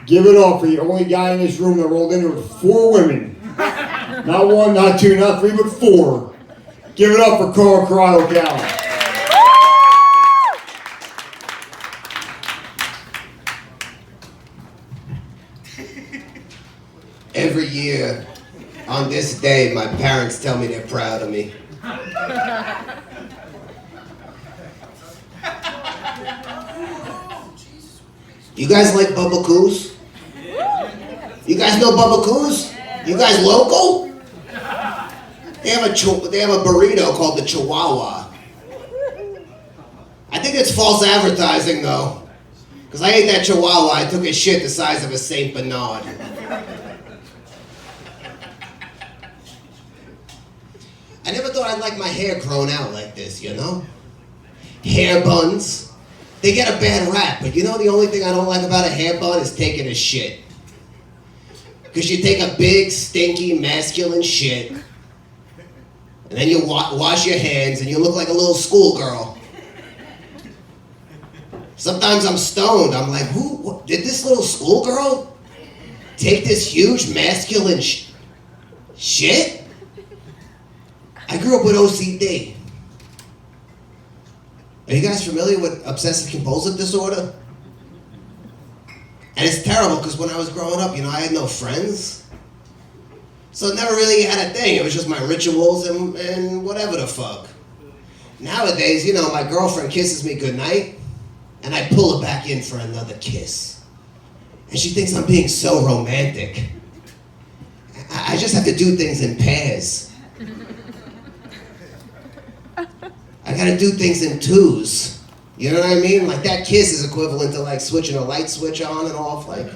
Give it up for the only guy in this room that rolled in here with 4 women. Not 1, not 2, not 3, but 4. Give it up for Callan. Every year, on this day, my parents tell me they're proud of me. You guys like Bubba Coos? You guys know Bubba Coos? You guys local? They have a burrito called the Chihuahua. I think it's false advertising though. Because I ate that Chihuahua, I took a shit the size of a Saint Bernard. I never thought I'd like my hair grown out like this, you know? Hair buns. They get a bad rap, but you know the only thing I don't like about a hair bun is taking a shit. Because you take a big, stinky, masculine shit, and then you wash your hands, and you look like a little schoolgirl. Sometimes I'm stoned. I'm like, did this little schoolgirl take this huge, masculine shit? I grew up with OCD. Are you guys familiar with obsessive compulsive disorder? And it's terrible because when I was growing up, I had no friends. So it never really had a thing. It was just my rituals and whatever the fuck. Nowadays, my girlfriend kisses me goodnight and I pull her back in for another kiss. And she thinks I'm being so romantic. I just have to do things in pairs. I gotta do things in 2s. You know what I mean? Like that kiss is equivalent to like switching a light switch on and off like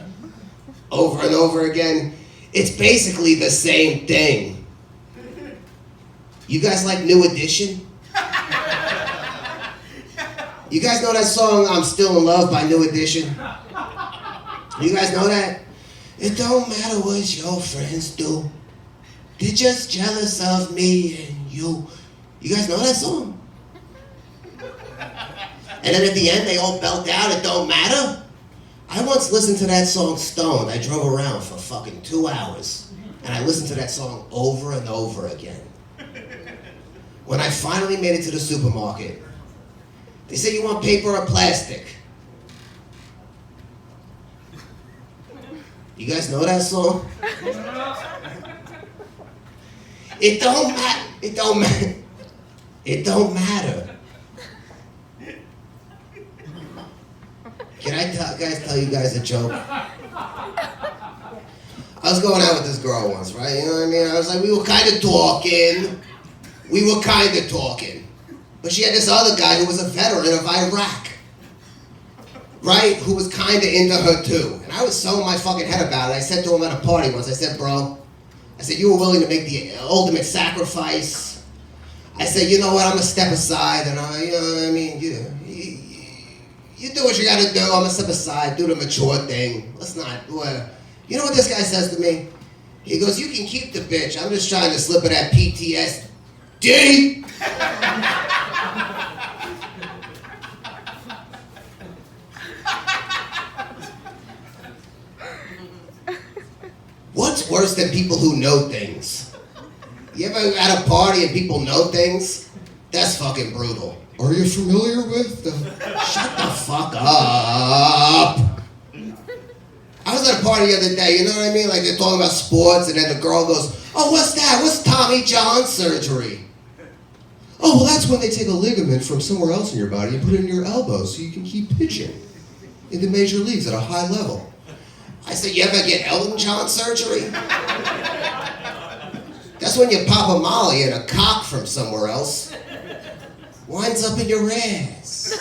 over and over again. It's basically the same thing. You guys like New Edition? You guys know that song, I'm Still in Love by New Edition? You guys know that? It don't matter what your friends do. They're just jealous of me and you. You guys know that song? And then at the end, they all belt out, it don't matter. I once listened to that song stoned. I drove around for fucking 2 hours. And I listened to that song over and over again. When I finally made it to the supermarket, they said, you want paper or plastic? You guys know that song? It don't matter. It don't matter. It don't matter. Can I guys tell you guys a joke? I was going out with this girl once, right? You know what I mean? I was like, we were kind of talking. But she had this other guy who was a veteran of Iraq. Right? Who was kind of into her too. And I was so in my fucking head about it. I said to him at a party once, I said, bro, you were willing to make the ultimate sacrifice. I said, you know what, I'm gonna step aside and you know what I mean? You do what you gotta do, I'm gonna step aside, do the mature thing. Let's not, you know what this guy says to me? He goes, you can keep the bitch, I'm just trying to slip her that PTSD. What's worse than people who know things? You ever at a party and people know things? That's fucking brutal. Are you familiar with the... Shut the fuck up. I was at a party the other day, you know what I mean? Like they're talking about sports and then the girl goes, oh, what's that? What's Tommy John surgery? Oh, well that's when they take a ligament from somewhere else in your body and put it in your elbow so you can keep pitching in the major leagues at a high level. I said, you ever get Elton John surgery? That's when you pop a molly and a cock from somewhere else winds up in your ass.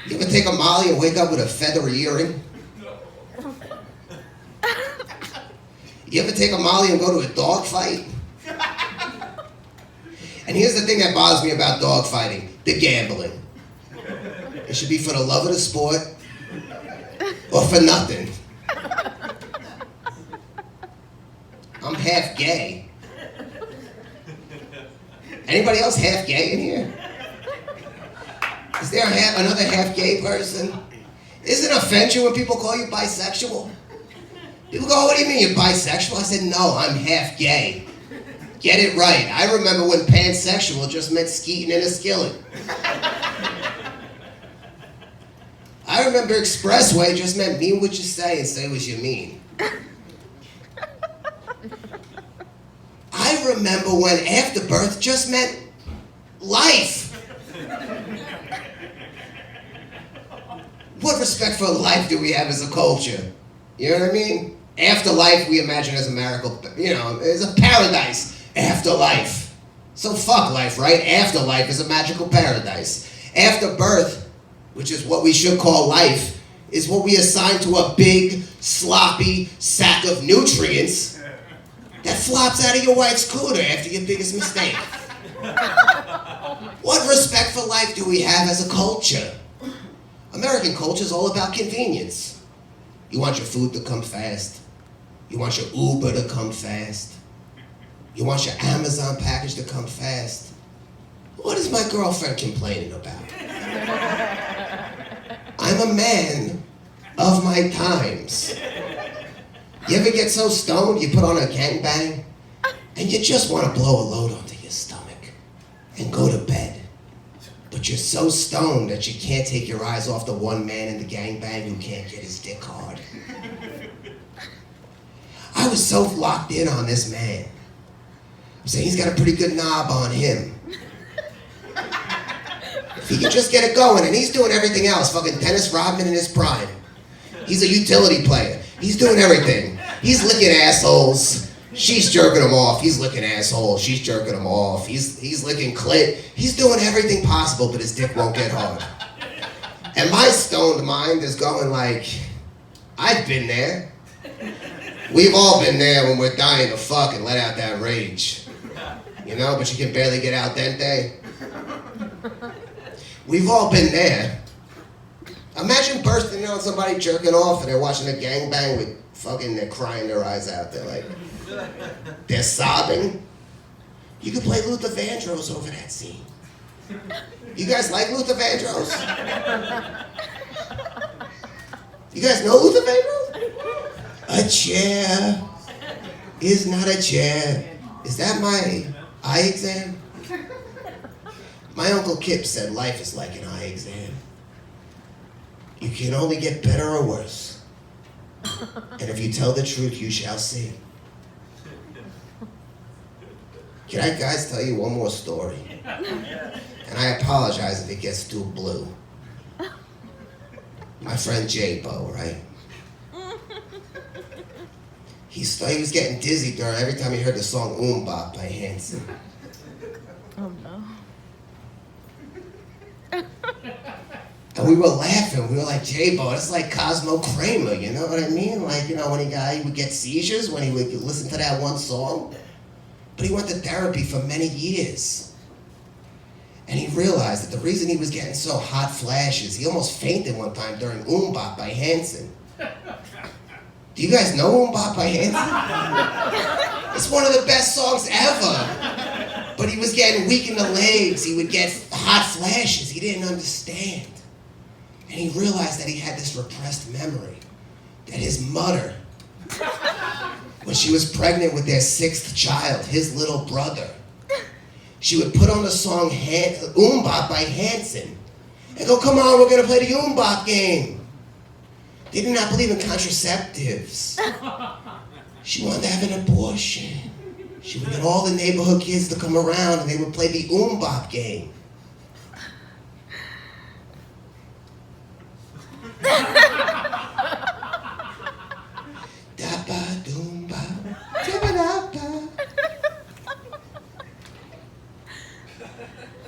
You ever take a molly and wake up with a feathery earring? You ever take a molly and go to a dog fight? And here's the thing that bothers me about dog fighting, the gambling. It should be for the love of the sport or for nothing. I'm half gay. Anybody else half gay in here? Is there another half gay person? Doesn't it offend you when people call you bisexual? People go, what do you mean you're bisexual? I said, no, I'm half gay. Get it right. I remember when pansexual just meant skeeting in a skillet. I remember expressway just meant mean what you say and say what you mean. I remember when afterbirth just meant life. What respect for life do we have as a culture? You know what I mean? Afterlife we imagine as a miracle, as a paradise. Afterlife. So fuck life, right? Afterlife is a magical paradise. Afterbirth, which is what we should call life, is what we assign to a big, sloppy sack of nutrients that flops out of your wife's cooter after your biggest mistake. What respect for life do we have as a culture? American culture is all about convenience. You want your food to come fast. You want your Uber to come fast. You want your Amazon package to come fast. What is my girlfriend complaining about? I'm a man of my times. You ever get so stoned you put on a gangbang and you just want to blow a load onto your stomach and go to bed? But you're so stoned that you can't take your eyes off the one man in the gangbang who can't get his dick hard. I was so locked in on this man. I'm saying he's got a pretty good knob on him. If he can just get it going, and he's doing everything else, fucking Dennis Rodman in his prime. He's a utility player. He's doing everything. He's licking assholes. She's jerking him off. He's licking assholes. She's jerking him off. He's licking clit. He's doing everything possible, but his dick won't get hard. And my stoned mind is going like, I've been there. We've all been there when we're dying to fuck and let out that rage. But you can barely get out dente. We've all been there. Imagine bursting in on somebody jerking off and they're watching a gangbang with fucking, they're crying their eyes out. They're like, they're sobbing. You could play Luther Vandross over that scene. You guys like Luther Vandross? You guys know Luther Vandross? A chair is not a chair. Is that my eye exam? My Uncle Kip said life is like an eye exam. You can only get better or worse. And if you tell the truth, you shall see. Can I guys tell you one more story? And I apologize if it gets too blue. My friend J-Bo, right? He was getting dizzy every time he heard the song Bop by Hanson. Oh no. And we were laughing. We were like, J-Bo, it's like Cosmo Kramer, you know what I mean? Like, when he would get seizures when he would listen to that one song. But he went to therapy for many years. And he realized that the reason he was getting so hot flashes, he almost fainted one time during Bop by Hanson. Do you guys know Bop by Hanson? It's one of the best songs ever. But he was getting weak in the legs. He would get hot flashes. He didn't understand. And he realized that he had this repressed memory. That his mother, when she was pregnant with their 6th child, his little brother, she would put on the song Bop by Hanson and go, come on, we're going to play the Bop game. They did not believe in contraceptives. She wanted to have an abortion. She would get all the neighborhood kids to come around and they would play the Bop game.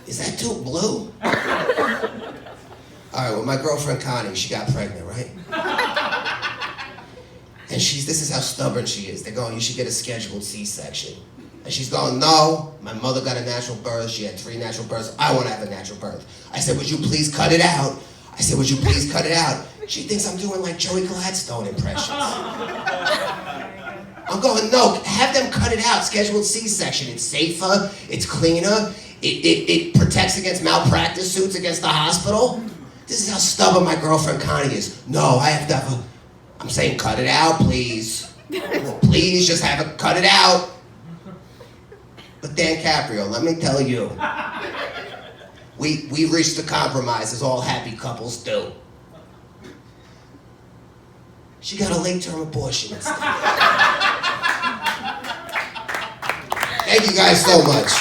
Is that too blue? All right, well, my girlfriend Connie, she got pregnant, right? And this is how stubborn she is. They're going, you should get a scheduled C-section. And she's going, no, my mother got a natural birth. She had 3 natural births. I want to have a natural birth. I said, would you please cut it out? I said, would you please cut it out? She thinks I'm doing like Joey Gladstone impressions. I'm going, no, have them cut it out. Scheduled C-section. It's safer, it's cleaner, It protects against malpractice suits against the hospital. This is how stubborn my girlfriend Connie is. No, I have to have a... I'm saying cut it out, please. Please, just have it, cut it out. But Dan Caprio, let me tell you, we reached a compromise as all happy couples do. She got a late-term abortion. Thank you guys so much.